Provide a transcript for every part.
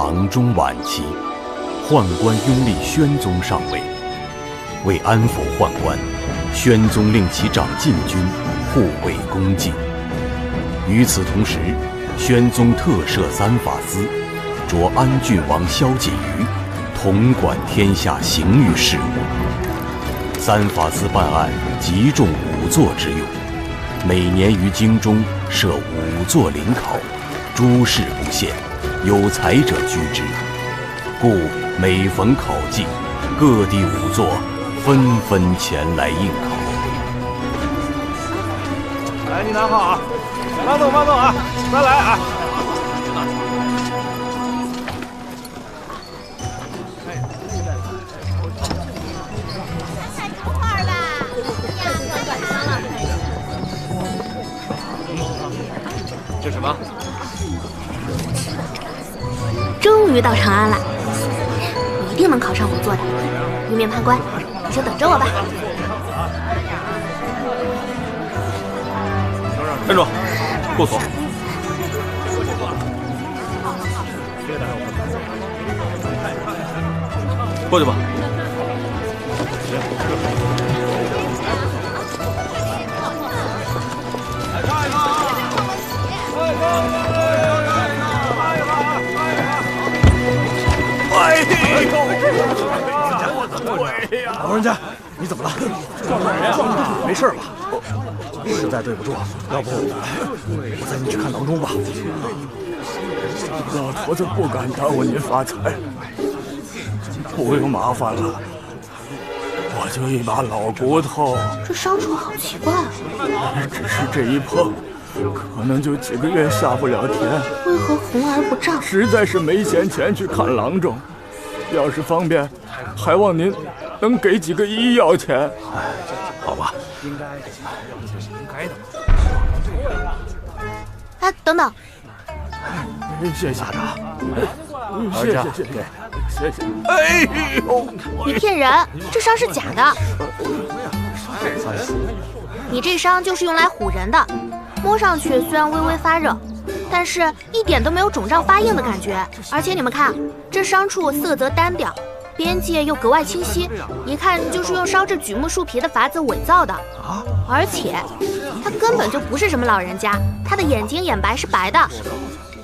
唐中晚期，宦官拥立宣宗上位，为安抚宦官，宣宗令其掌禁军，护卫宫禁。与此同时，宣宗特设三法司，着安郡王萧锦瑜统管天下刑狱事务。三法司办案极重仵作之用，每年于京中设仵作临考，诸事不限，有才者居之。故每逢考季，各地仵作纷纷前来应考。来，你拿好啊！慢走，慢走啊！再来啊！这什么？终于到长安了，你一定能考上仵作的。玉面判官，你就等着我吧。站住！过锁。过去吧。老人家，你怎么了？没事吧？实在对不住，要不我带你去看郎中吧。老头子不敢耽误您发财，不用麻烦了。我就一把老骨头，这伤处好奇怪啊！只是这一碰，可能就几个月下不了田。为何红而不胀？实在是没闲钱去看郎中，要是方便，还望您能给几个医药钱。好吧。哎，等等！谢谢大谢谢谢谢谢谢。哎呦！你骗人，这伤是假的。你这伤就是用来唬人的，摸上去虽然微微发热，但是一点都没有肿胀发硬的感觉。而且你们看，这伤处色泽单调，边界又格外清晰，一看就是用烧制榉木树皮的法子伪造的。而且他根本就不是什么老人家，他的眼睛眼白是白的。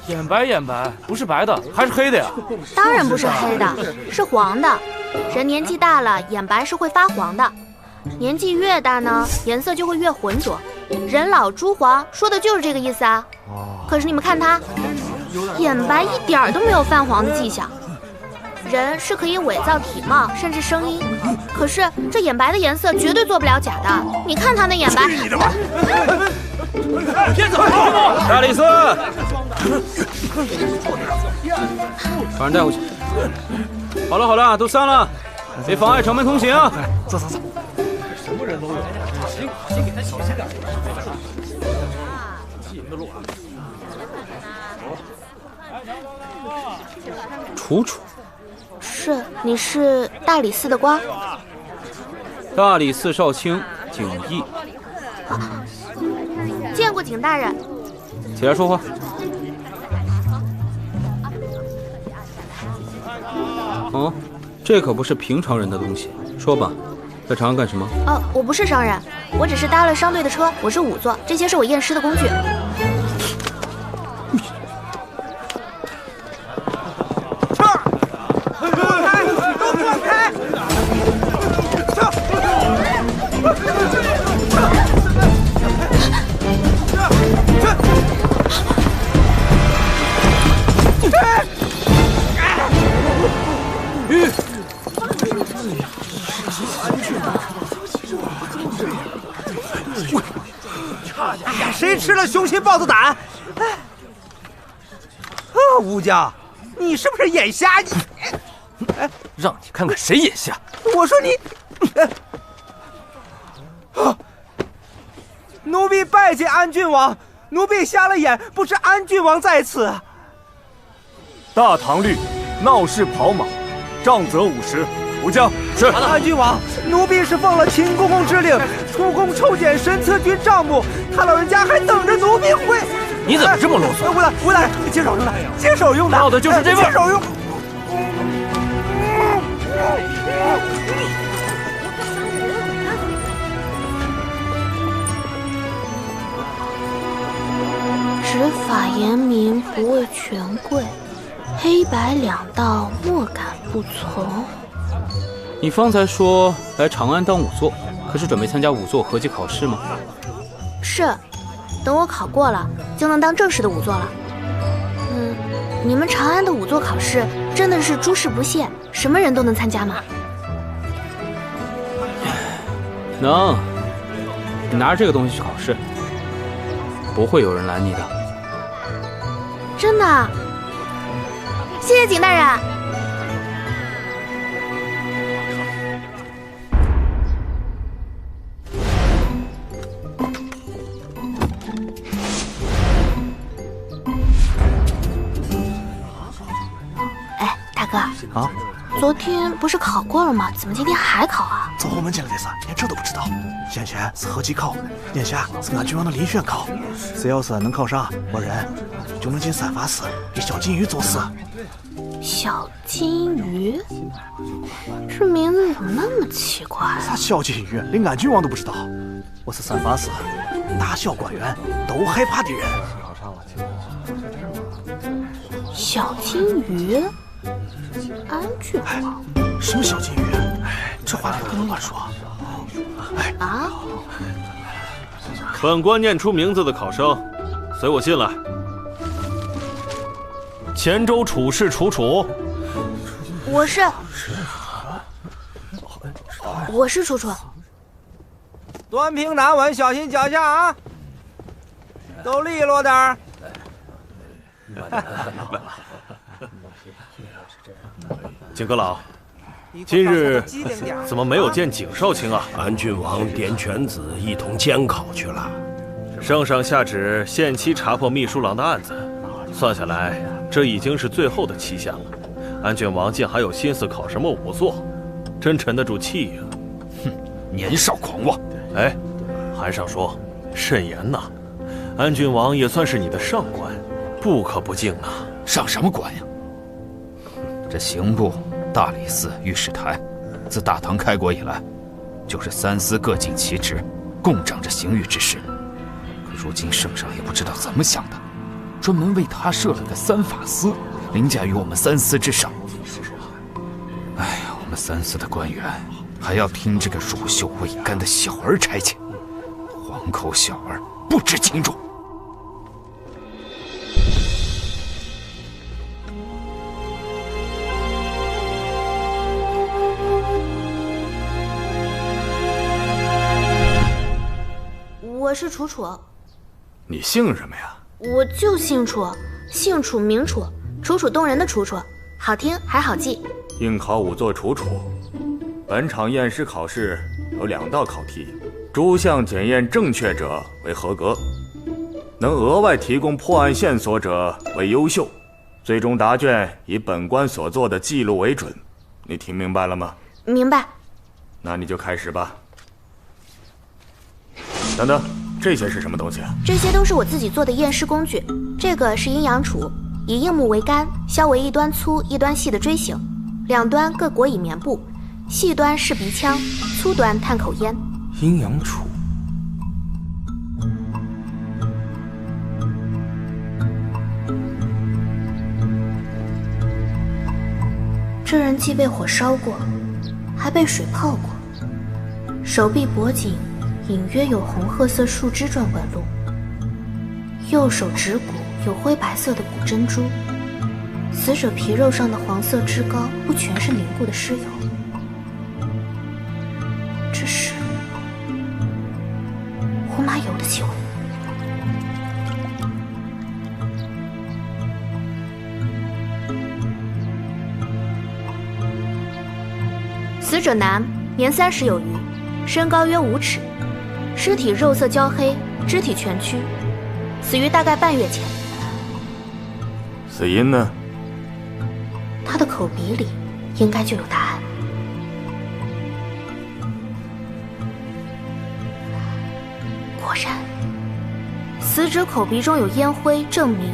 眼白不是白的，还是黑的呀？当然不是黑的，是黄的。人年纪大了，眼白是会发黄的。年纪越大呢，颜色就会越浑浊。人老珠黄，说的就是这个意思啊。可是你们看他，眼白一点都没有泛黄的迹象。人是可以伪造体貌甚至声音，可是这眼白的颜色绝对做不了假的。你看他那眼白。去你的吧！骗子！大理寺，把人带回去。好了，都散了，别妨碍城门通行啊！走。什么人都有。先给他小心点。记人的路啊！楚楚。是，你是大理寺的官？大理寺少卿景逸。见过景大人。起来说话。哦，这可不是平常人的东西。说吧，在长安干什么？我不是商人，我只是搭了商队的车，我是仵作，这些是我验尸的工具。谁吃了雄心豹子胆？吴家，你是不是眼瞎？让你看看谁眼瞎！我说你，奴婢拜见安郡王，奴婢瞎了眼，不知安郡王在此。大唐律，闹事跑马，杖责50。武将是。安郡王，奴婢是奉了秦公公之令，出宫抽检神策军账目，他老人家还等着奴婢回。你怎么这么啰嗦？吴大人，接手用的，接手用的，要的就是这味儿。接手用。执法严明，不畏权贵，黑白两道，莫敢不从。你方才说来长安当仵作，可是准备参加仵作合级考试吗？是，等我考过了，就能当正式的仵作了。你们长安的仵作考试真的是诸事不限，什么人都能参加吗？能。你拿着这个东西去考试，不会有人拦你的。真的？谢谢景大人。哎，大哥啊，昨天不是考过了吗？怎么今天还考啊？走后门进来的事，连这都不知道。眼前是合级考，眼下是安郡王的遴选考。只要是能考上，我人就能进三法司给小金鱼做事。小金鱼，这名字怎么那么奇怪啊？啥小金鱼，连安郡王都不知道。我是三法司大小官员都害怕的人。小金鱼，安郡王。什么小金鱼？哎，这话你不能乱说。哎啊！本官念出名字的考生，随我进来。黔州处士楚楚。我是楚楚。端平拿稳，小心脚下啊！都利落点儿。景阁老，今日怎么没有见景少卿啊？安郡王点犬子一同监考去了。圣上下旨限期查破秘书郎的案子，算下来，这已经是最后的期限了。安郡王竟还有心思考什么仵作，真沉得住气呀！哼，年少狂妄！哎，韩尚说，慎言呐！安郡王也算是你的上官，不可不敬啊！上什么官呀？这刑部、大理寺、御史台，自大唐开国以来，就是三司各尽其职，共掌着刑狱之事。可如今圣上也不知道怎么想的，专门为他设了个三法司，凌驾于我们三司之上。哎呀，我们三司的官员还要听这个乳臭未干的小儿差遣，黄口小儿不知轻重。我是楚楚。你姓什么呀？我就姓楚，姓楚名楚，楚楚动人的楚楚，好听还好记。应考仵作楚楚。本场验尸考试有2道考题，诸项检验正确者为合格，能额外提供破案线索者为优秀。最终答卷以本官所做的记录为准。你听明白了吗？明白。那你就开始吧。等等，这些是什么东西？这些都是我自己做的验尸工具。这个是阴阳杵，以硬木为杆，削为一端粗一端细的锥形，两端各裹以棉布，细端是鼻腔，粗端探口烟。阴阳杵。这人既被火烧过，还被水泡过，手臂脖颈隐约有红褐色树枝状纹路，右手指骨有灰白色的骨珍珠，死者皮肉上的黄色脂膏不全是凝固的尸油，这是胡麻油的气味。死者男，年30有余，身高约5尺，尸体肉色焦黑，肢体蜷曲，死于大概半月前。死因呢？他的口鼻里应该就有答案。果然，死者口鼻中有烟灰，证明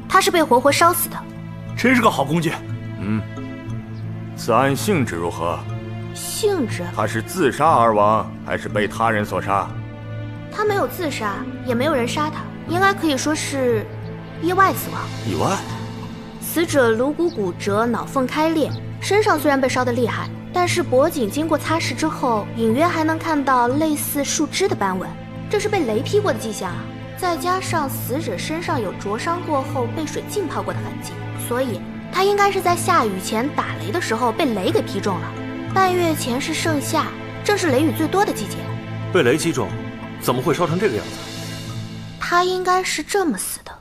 他是被活活烧死的。真是个好工具。此案性质如何？性质？他是自杀而亡，还是被他人所杀？他没有自杀，也没有人杀他，应该可以说是意外死亡。意外？死者颅骨骨折，脑缝开裂，身上虽然被烧得厉害，但是脖颈经过擦拭之后，隐约还能看到类似树枝的斑纹，这是被雷劈过的迹象啊。再加上死者身上有灼伤过后被水浸泡过的痕迹，所以他应该是在下雨前打雷的时候被雷给劈中了。半月前是盛夏，正是雷雨最多的季节。被雷击中，怎么会烧成这个样子？他应该是这么死的。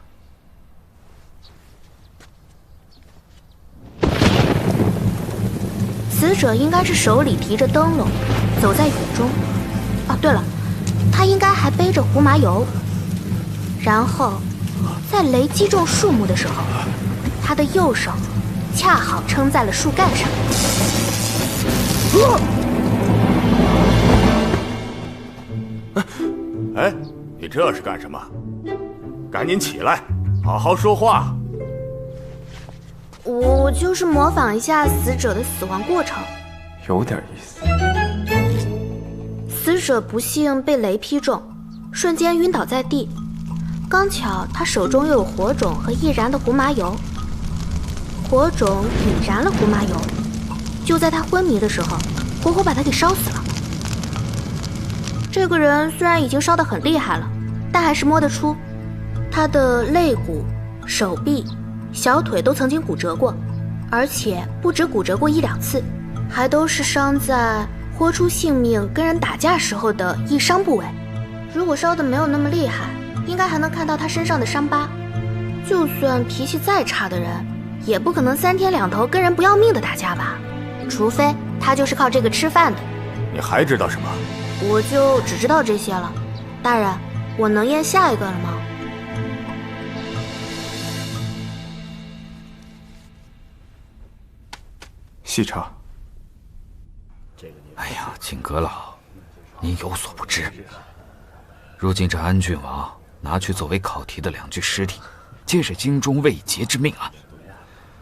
死者应该是手里提着灯笼，走在雨中。哦，对了，他应该还背着胡麻油。然后，在雷击中树木的时候，他的右手恰好撑在了树干上。哎，你这是干什么？赶紧起来，好好说话。我就是模仿一下死者的死亡过程。有点意思。死者不幸被雷劈中，瞬间晕倒在地。刚巧他手中又有火种和易燃的胡麻油，火种引燃了胡麻油，就在他昏迷的时候，活活把他给烧死了。这个人虽然已经烧得很厉害了，但还是摸得出他的肋骨、手臂、小腿都曾经骨折过，而且不止骨折过1-2次，还都是伤在豁出性命跟人打架时候的易伤部位。如果烧得没有那么厉害，应该还能看到他身上的伤疤。就算脾气再差的人，也不可能3天2头跟人不要命的打架吧？除非他就是靠这个吃饭的。你还知道什么？我就只知道这些了。大人，我能验下一个了吗？细查。哎呀，景阁老，您有所不知，如今这安郡王拿去作为考题的2具尸体，皆是京中未结之命案，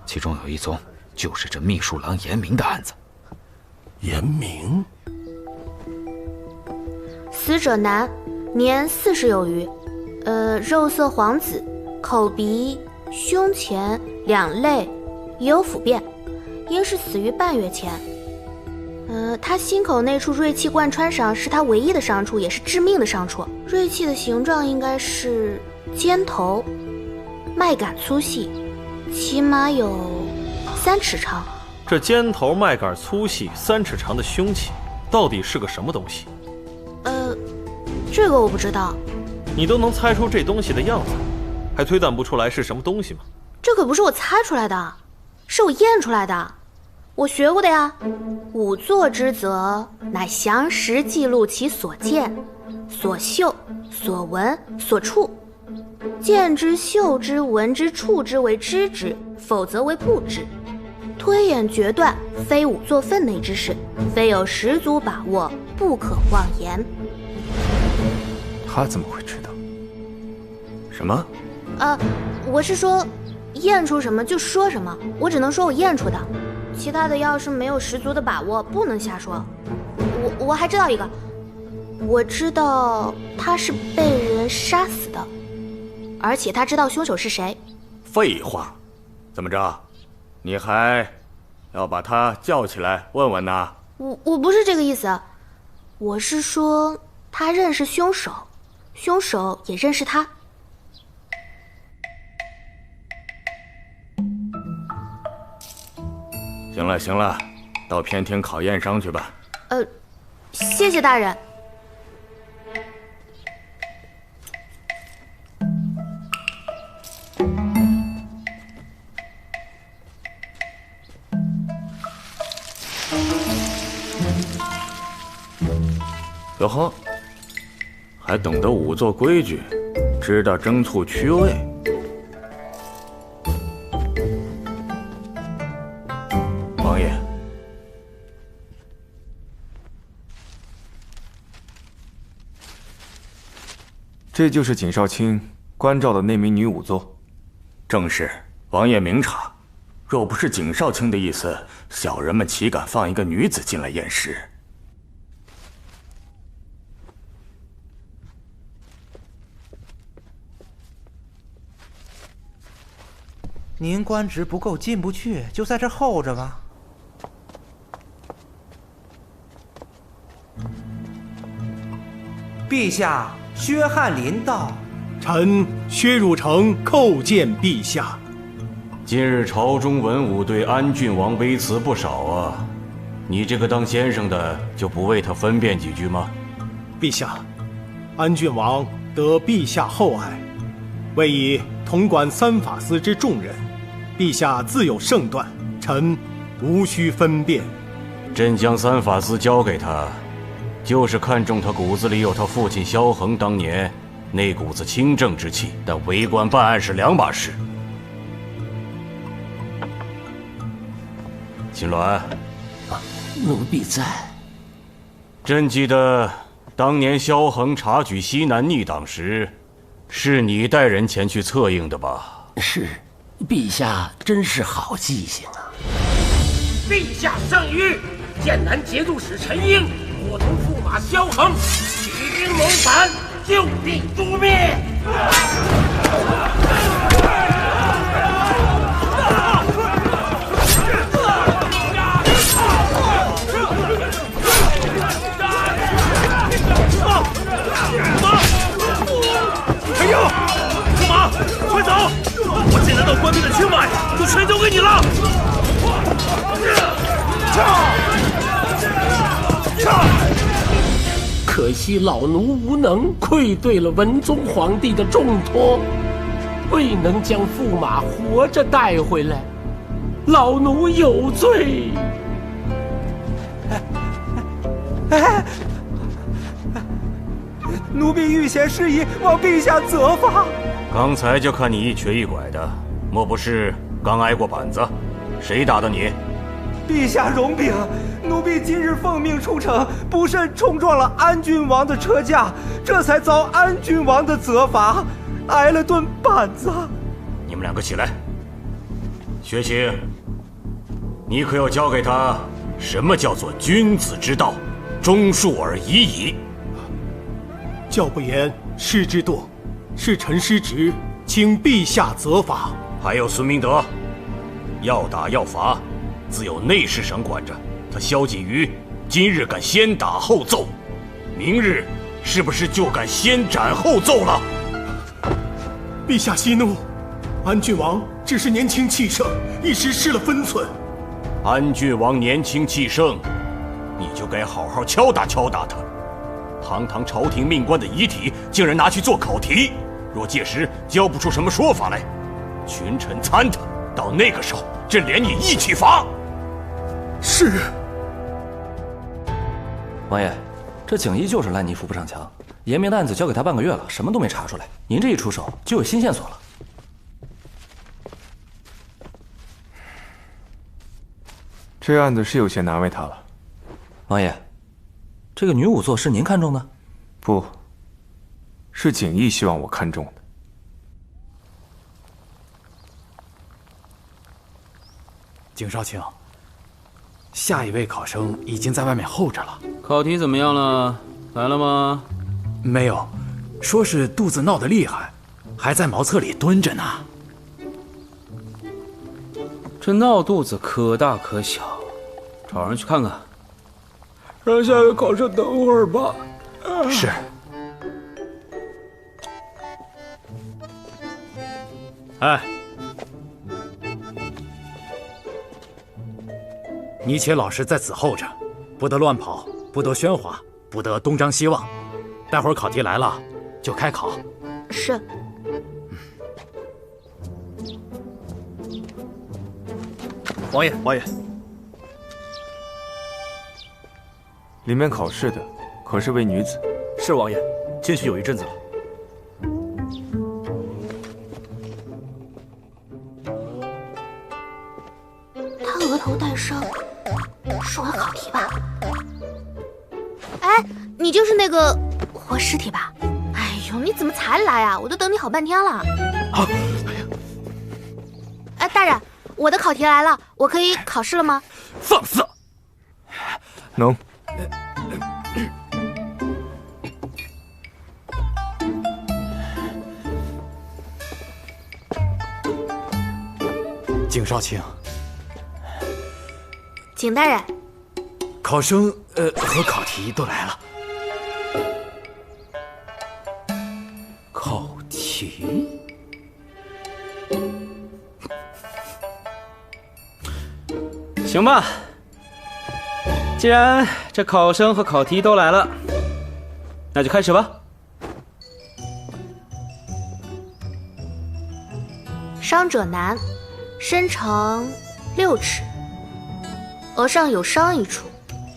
其中有一宗就是这秘书郎严明的案子。严明？死者男，年40有余，肉色黄紫，口鼻、胸前、两肋也有腐变，应是死于半月前。他心口那处锐器贯穿上是他唯一的伤处，也是致命的伤处。锐器的形状应该是尖头，脉杆粗细，起码有3尺长。这尖头、脉杆粗细、3尺长的凶器，到底是个什么东西？这个我不知道。你都能猜出这东西的样子，还推断不出来是什么东西吗？这可不是我猜出来的，是我验出来的。我学过的呀。仵作之责，乃详实记录其所见、所嗅、所闻、所触。见之、嗅之、闻之、触之为知之，否则为不知。推演决断，非仵作分内之事，非有十足把握，不可妄言。他怎么会知道？什么？我是说，验出什么就说什么，我只能说我验出的。其他的要是没有十足的把握，不能瞎说。我还知道一个，我知道他是被人杀死的，而且他知道凶手是谁。废话，怎么着？你还要把他叫起来问问呢？我不是这个意思，我是说他认识凶手，凶手也认识他。行了行了，到偏厅考验伤去吧。谢谢大人。哟呵，还懂得仵作规矩，知道争促屈位。王爷，这就是景少卿关照的那名女仵作。正是，王爷明察。若不是景少卿的意思，小人们岂敢放一个女子进来验尸？您官职不够进不去，就在这候着吧。陛下，薛翰林到。臣薛汝成叩见陛下。今日朝中文武对安郡王微词不少啊，你这个当先生的就不为他分辨几句吗？陛下，安郡王得陛下厚爱，为以统管三法司之重任，陛下自有圣断，臣无需分辨。朕将三法司交给他，就是看中他骨子里有他父亲萧衡当年那股子清正之气，但为官办案是两码事。秦鸾，奴婢在。朕记得当年萧衡察举西南逆党时，是你带人前去策应的吧？是，陛下真是好记性啊！陛下圣谕，剑南节度使陈英伙同驸马萧衡起兵谋反，就地诛灭。陈英，驸马，快走！我进来到官兵的清脉，就全交给你了。可惜老奴无能，愧对了文宗皇帝的重托，未能将驸马活着带回来，老奴有罪。奴婢御前事宜，望陛下责罚。刚才就看你一瘸一拐的，莫不是刚挨过板子？谁打的你？陛下容禀，奴婢今日奉命出城，不慎冲撞了安郡王的车驾，这才遭安郡王的责罚，挨了顿板子。你们两个起来。薛清，你可要教给他什么叫做君子之道，忠恕而已矣。教不严，师之惰，是臣失职，请陛下责罚。还有孙明德，要打要罚，自有内侍省管着。他萧锦瑜今日敢先打后奏，明日是不是就敢先斩后奏了？陛下息怒，安郡王只是年轻气盛，一时失了分寸。安郡王年轻气盛，你就该好好敲打敲打他。堂堂朝廷命官的遗体，竟然拿去做考题，若届时交不出什么说法来，群臣参他，到那个时候，朕连你一起罚。是。王爷，这景逸就是烂泥扶不上墙，严明的案子交给他半个月了，什么都没查出来。您这一出手，就有新线索了。这案子是有些难为他了。王爷，这个女仵作是您看中的？不，是景逸希望我看中的。景少卿，下一位考生已经在外面候着了。考题怎么样了？来了吗？没有，说是肚子闹得厉害，还在茅厕里蹲着呢。这闹肚子可大可小，找人去看看。让下位考生等会儿吧。是。哎，你且老实在此候着，不得乱跑，不得喧哗，不得东张西望。待会儿考题来了，就开考。是。王爷，王爷，里面考试的可是位女子？是王爷，进去有一阵子了。他额头带伤，是我的考题吧？哎，你就是那个活尸体吧？哎呦，你你怎么才来啊？我都等你好半天了。好，哎，大人，我的考题来了，我可以考试了吗？放肆！能。景少卿，景大人，考生和考题都来了。考题？行吧，既然这考生和考题都来了，那就开始吧。伤者男，身长6尺，额上有伤一处。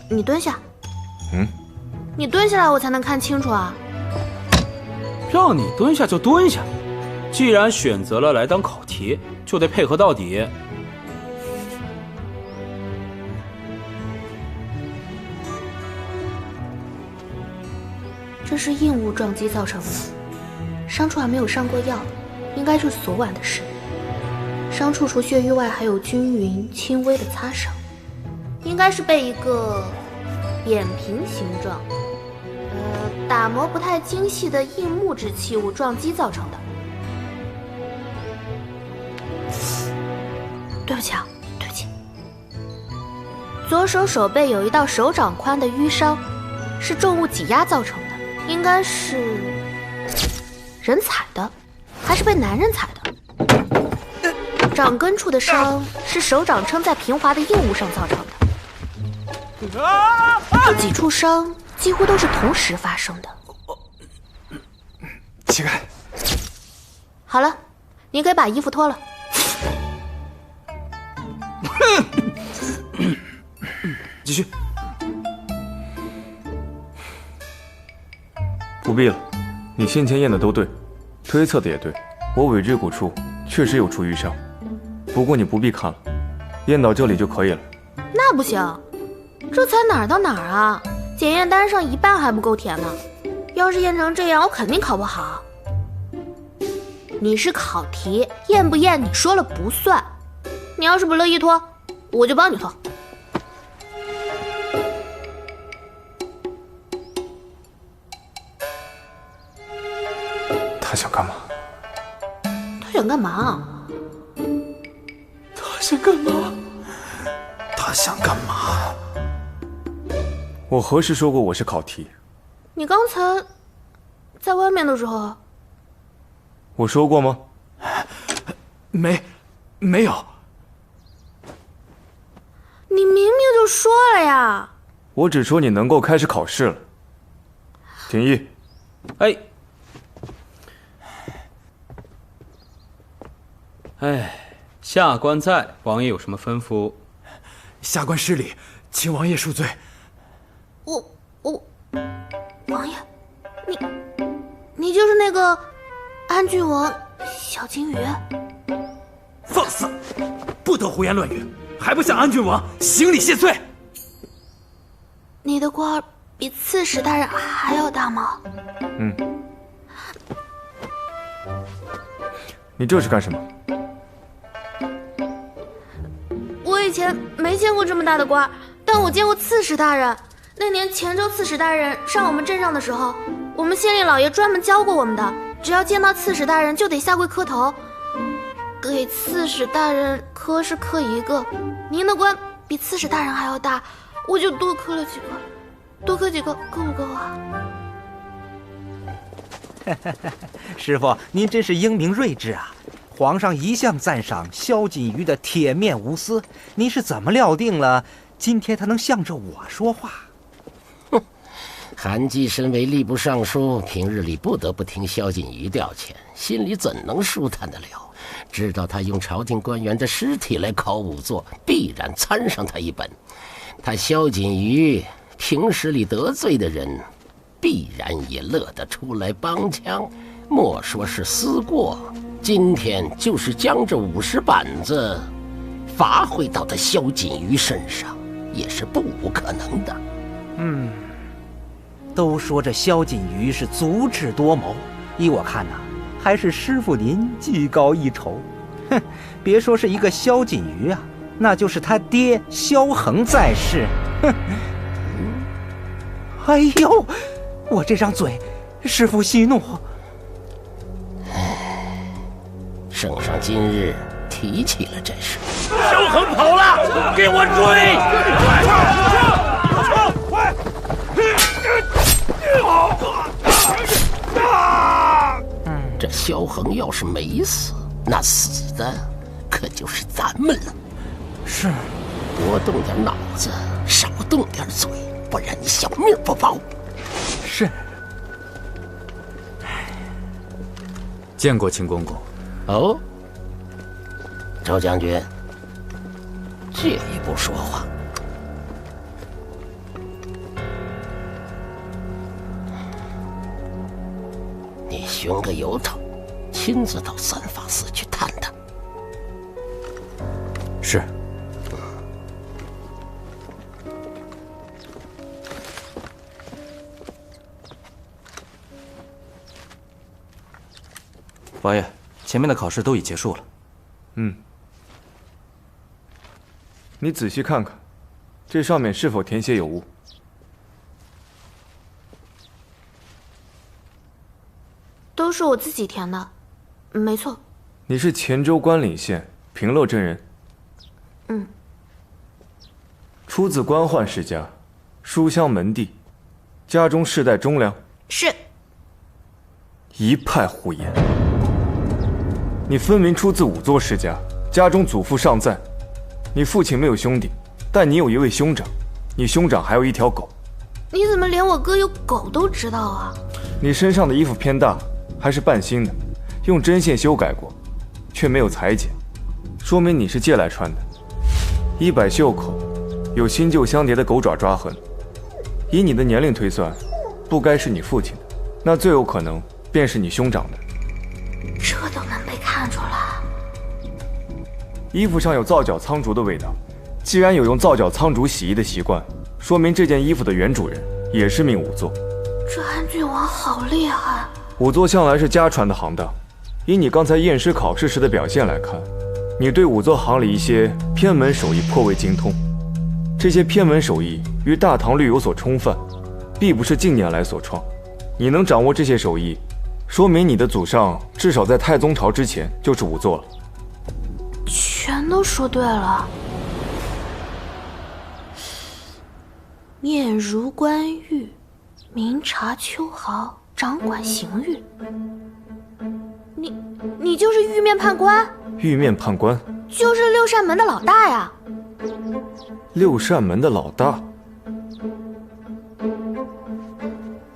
你蹲下。你蹲下来，我才能看清楚啊。让你蹲下就蹲下，既然选择了来当考题，就得配合到底。这是硬物撞击造成的，伤处还没有上过药，应该是昨晚的事。伤处除血瘀外，还有均匀轻微的擦伤，应该是被一个扁平形状、打磨不太精细的硬木质器物撞击造成的。对不起啊，对不起。左手手背有一道手掌宽的淤伤，是重物挤压造成的，应该是人踩的，还是被男人踩的？掌根处的伤是手掌撑在平滑的硬物上造成的，这几处伤几乎都是同时发生的。乞丐，好了，你可以把衣服脱了。继续。不必了，你先前验的都对，推测的也对，我尾椎骨处确实有处淤伤。不过你不必看了，验到这里就可以了。那不行，这才哪儿到哪儿啊？检验单上一半还不够填呢。要是验成这样，我肯定考不好。你是考题，验不验你说了不算。你要是不乐意脱，我就帮你脱。他想干嘛？他想干嘛？他想干嘛？他想干嘛？我何时说过我是考题？你刚才在外面的时候，我说过吗？没有。你明明就说了呀。我只说你能够开始考试了。廷义，下官在，王爷有什么吩咐？下官失礼，请王爷恕罪。王爷，你就是那个安郡王小金鱼？放肆！不得胡言乱语，还不向安郡王行礼谢罪？你的官儿比刺史大人还要大吗？你这是干什么？我以前没见过这么大的官，但我见过刺史大人。那年前州刺史大人上我们镇上的时候，我们县令老爷专门教过我们的，只要见到刺史大人就得下跪磕头。给刺史大人磕是磕一个，您的官比刺史大人还要大，我就多磕了几个，多磕几个够不够啊？师傅，您真是英明睿智啊！皇上一向赞赏萧锦瑜的铁面无私，您是怎么料定了今天他能向着我说话？韩继身为吏部尚书，平日里不得不听萧锦瑜调遣，心里怎能舒坦得了？知道他用朝廷官员的尸体来考仵作，必然参上他一本。他萧锦瑜平时里得罪的人，必然也乐得出来帮腔。莫说是思过，今天就是将这50板子发挥到他萧锦瑜身上，也是不无可能的。都说这萧锦瑜是足智多谋，依我看呐，还是师傅您技高一筹。哼，别说是一个萧锦瑜啊，那就是他爹萧恒在世。哼，哎呦，我这张嘴，师傅息怒。圣上今日提起了这事。萧恒跑了，给我追！快！这萧恒要是没死，那死的可就是咱们了。是，多动点脑子，少动点嘴，不然你小命不保。是。见过秦公公。哦，周将军，借一步说话。你寻个由头，亲自到三法寺去探探。是。王爷，前面的考试都已结束了。你仔细看看，这上面是否填写有误？都是我自己填的，没错。你是黔州关岭县平乐镇人。出自官宦世家，书香门第，家中世代忠良。是。一派胡言。你分明出自仵作世家，家中祖父尚在。你父亲没有兄弟，但你有一位兄长，你兄长还有一条狗。你怎么连我哥有狗都知道啊？你身上的衣服偏大，还是半新的，用针线修改过，却没有裁剪，说明你是借来穿的。衣摆袖口有新旧相叠的狗爪抓痕，以你的年龄推算，不该是你父亲的，那最有可能便是你兄长的。这都能被看出来？衣服上有皂角苍竹的味道，既然有用皂角苍竹洗衣的习惯，说明这件衣服的原主人也是名仵作。这安郡王好厉害！仵作向来是家传的行当，以你刚才验尸考试时的表现来看，你对仵作行里一些偏门手艺颇为精通。这些偏门手艺与大唐律有所冲犯，必不是近年来所创。你能掌握这些手艺，说明你的祖上至少在太宗朝之前就是仵作了。全都说对了。面如冠玉，明察秋毫，掌管刑狱。你就是玉面判官？玉面判官就是六扇门的老大呀。六扇门的老大。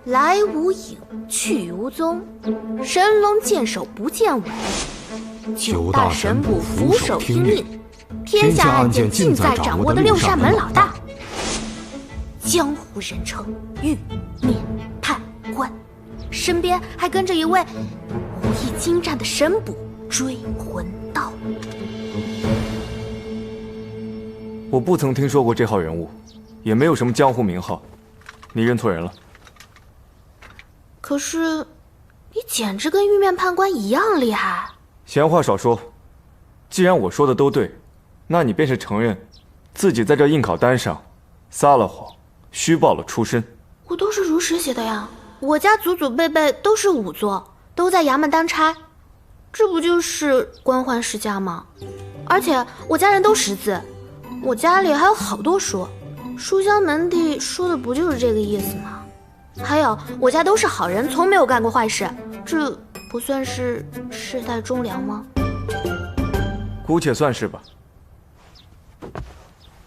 来无影，去无踪，神龙见首不见尾。九大神捕俯首听命，天下案件尽在掌握的六扇门老大。江湖人称玉面判官，身边还跟着一位武艺精湛的神捕追魂道。我不曾听说过这号人物，也没有什么江湖名号，你认错人了。可是，你简直跟玉面判官一样厉害。闲话少说，既然我说的都对，那你便是承认自己在这应考单上撒了谎，虚报了出身。我都是如实写的呀，我家祖祖辈辈都是仵作，都在衙门当差，这不就是官宦世家吗？而且我家人都识字，我家里还有好多书，书香门第说的不就是这个意思吗？还有我家都是好人，从没有干过坏事，这不算是世代忠良吗？姑且算是吧。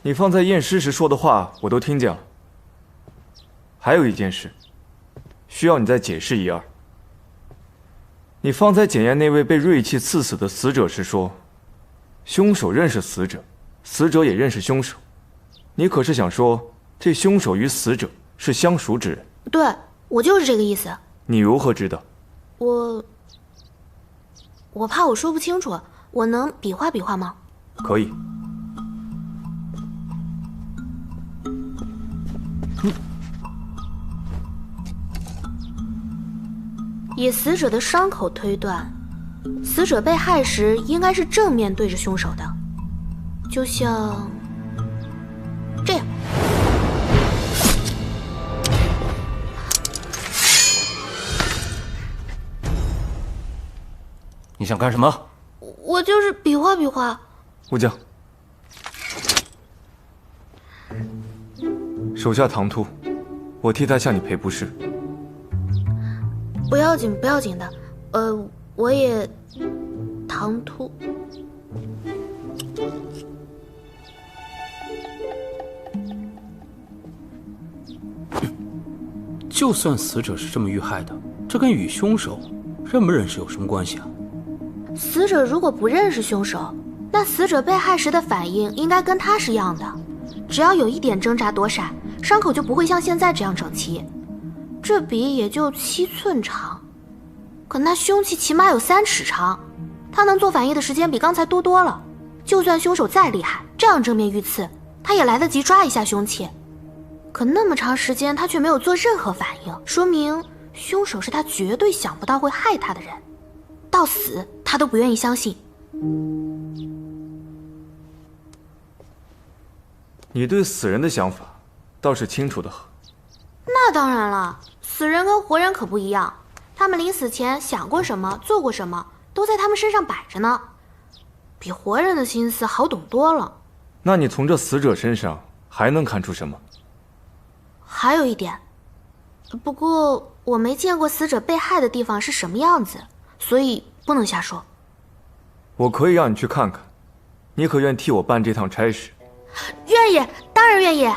你放在验尸时说的话我都听见了。还有一件事，需要你再解释一二。你方才检验那位被锐器刺死的死者时说，凶手认识死者，死者也认识凶手。你可是想说，这凶手与死者是相熟之人？对，我就是这个意思。你如何知道？我怕我说不清楚，我能比划比划吗？可以。以死者的伤口推断，死者被害时应该是正面对着凶手的，就像这样。你想干什么？我就是比划比划。武将，手下唐突，我替他向你赔不是。不要紧，不要紧的。我也唐突。就算死者是这么遇害的，这跟与凶手认不认识有什么关系啊？死者如果不认识凶手，那死者被害时的反应应该跟他是一样的，只要有一点挣扎躲闪，伤口就不会像现在这样整齐。这笔也就7寸长，可那凶器起码有3尺长，他能做反应的时间比刚才多多了。就算凶手再厉害，这样正面遇刺，他也来得及抓一下凶器。可那么长时间他却没有做任何反应，说明凶手是他绝对想不到会害他的人，到死他都不愿意相信。你对死人的想法倒是清楚得很。那当然了，死人跟活人可不一样，他们临死前想过什么，做过什么，都在他们身上摆着呢，比活人的心思好懂多了。那你从这死者身上还能看出什么？还有一点，不过我没见过死者被害的地方是什么样子，所以不能瞎说。我可以让你去看看，你可愿替我办这趟差事？愿意，当然愿意。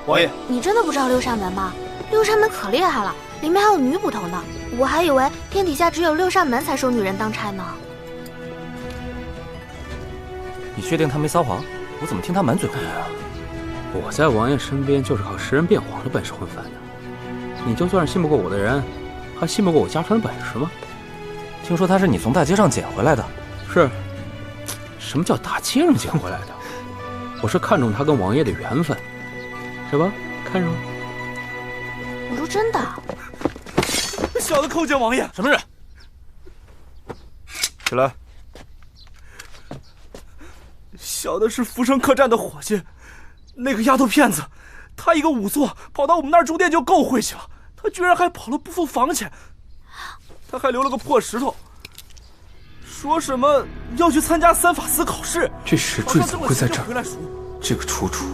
王爷，你真的不知道六扇门吗？六扇门可厉害了，里面还有女捕头呢。我还以为天底下只有六扇门才收女人当差呢。你确定他没撒谎？我怎么听他满嘴胡话？我在王爷身边就是靠识人辨谎的本事混饭的。你就算是信不过我的人，还信不过我家传的本事吗？听说他是你从大街上捡回来的。是。什么叫大街上捡回来的？我是看中他跟王爷的缘分，是吧？看上了。我说真的。小的叩见王爷。什么人？起来。小的是福生客栈的伙计，那个丫头片子，她一个仵作跑到我们那儿住店就够晦气了，她居然还跑了不付房钱，她还留了个破石头，说什么要去参加3法司考试。这石坠怎么会在这儿？这个楚楚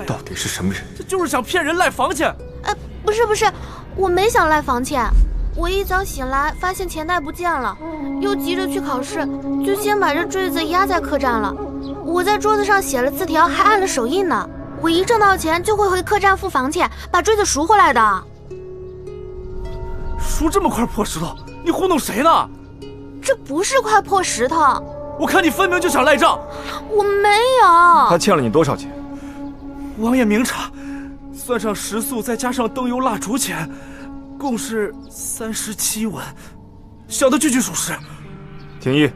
到底是什么人？这就是想骗人赖房钱。不是，我没想赖房钱。我一早醒来发现钱袋不见了，又急着去考试，就先把这坠子压在客栈了。我在桌子上写了字条，还按了手印呢。我一挣到钱就会回客栈付房钱，把坠子赎回来的。赎这么块破石头，你糊弄谁呢？这不是块破石头，我看你分明就想赖账。我没有。他欠了你多少钱？王爷明察，算上食宿再加上灯油蜡烛钱，共是37文，小的句句属实。廷议。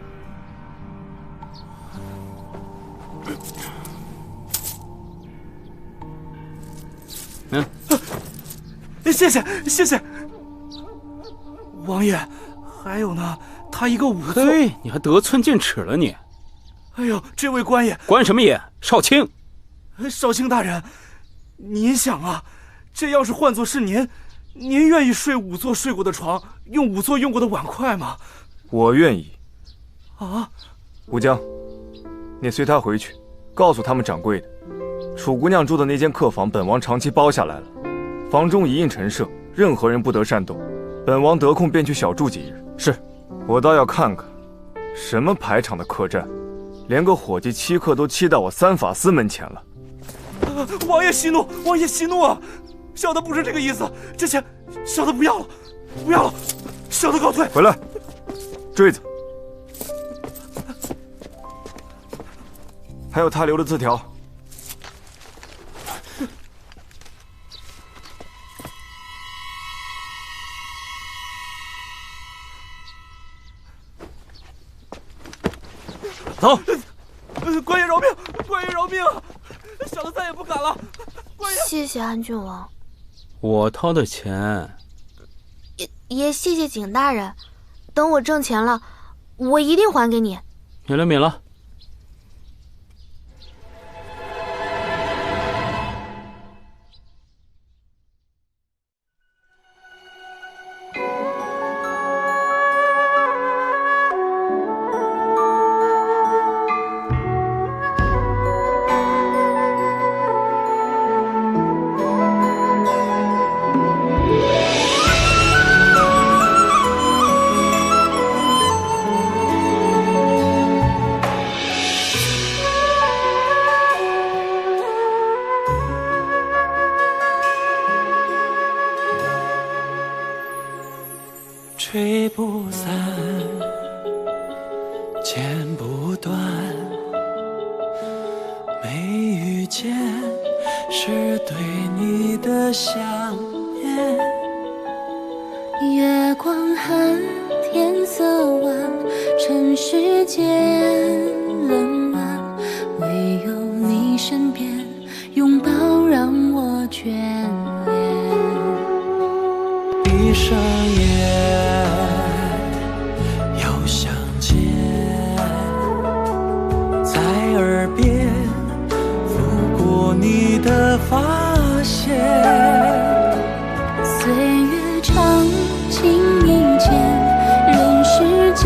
谢谢。王爷，还有呢，他一个仵作。嘿，你还得寸进尺了你！哎呦，这位官爷，官什么爷？少卿。少卿大人，您想啊，这要是换作是您愿意睡仵作睡过的床，用仵作用过的碗筷吗？我愿意。啊，武将，你随他回去，告诉他们掌柜的，楚姑娘住的那间客房，本王长期包下来了，房中一应陈设，任何人不得擅动。本王得空便去小住几日。是，我倒要看看，什么排场的客栈，连个伙计欺客都欺到我3法司门前了。王爷息怒，王爷息怒啊！小的不是这个意思，这钱小的不要了，小的告退。回来，坠子，还有他留的字条。走。官爷饶命！官爷饶命！小的再也不敢了。谢谢安郡王，我掏的钱。也谢谢景大人。等我挣钱了，我一定还给你。免了，免了。吹不散，剪不断，没遇见是对你的想念。月光寒，天色晚，尘世间冷暖，唯有你身边，拥抱让我眷恋。闭上眼，又相见，在耳边拂过你的发线。岁月长，情意浅，人世间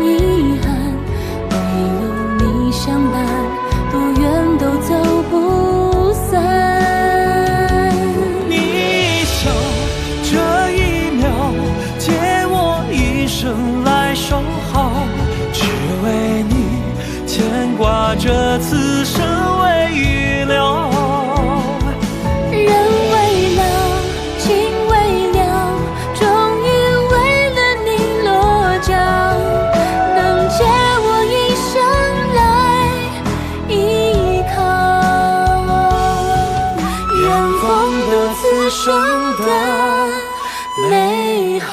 遗憾，没有你相伴，多远都走不散。你笑这一秒，借我一生来守好，只为你牵挂着此生未预料。人为了，情为了，终于为了你落脚，能借我一生来依靠。远方的此生的美好。